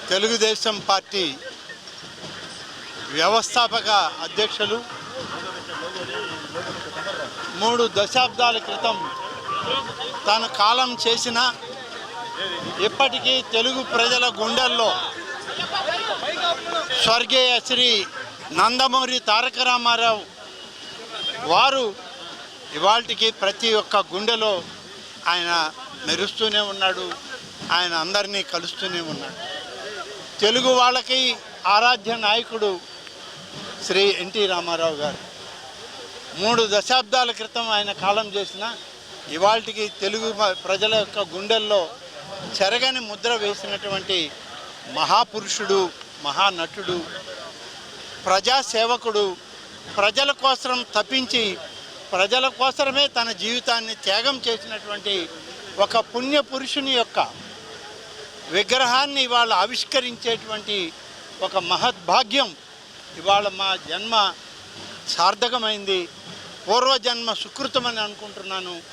Telugu Desam party వ్యవస్థాపక అధ్యక్షులు 3 దశాబ్దాల క్రితం తాను కాలం చేసిన ఇప్పటికీ తెలుగు ప్రజల గుండెల్లో స్వర్గీయ శ్రీ నందమూరి తారక రామారావు వారు ఇవాళకి ప్రతి ఒక్క గుండెలో ఆయన మెరుస్తూనే ఉన్నాడు. ఆయన అందరినీ కలుస్తూనే ఉన్నాడు. తెలుగు వాళ్ళకి ఆరాధ్య నాయకుడు శ్రీ ఎన్టీ రామారావు గారు 3 దశాబ్దాల క్రితం ఆయన కాలం చేసిన ఇవాళకి తెలుగు ప్రజల యొక్క గుండెల్లో చెరగని ముద్ర వేసినటువంటి మహాపురుషుడు, మహానటుడు, ప్రజాసేవకుడు, ప్రజల కోసం తప్పించి ప్రజల కోసమే తన జీవితాన్ని త్యాగం చేసినటువంటి ఒక పుణ్యపురుషుని యొక్క విగ్రహాన్ని ఇవాళ ఆవిష్కరించేటువంటి ఒక మహద్భాగ్యం ఇవాళ మా జన్మ సార్థకమైంది. పూర్వజన్మ సుకృతమని అనుకుంటున్నాను.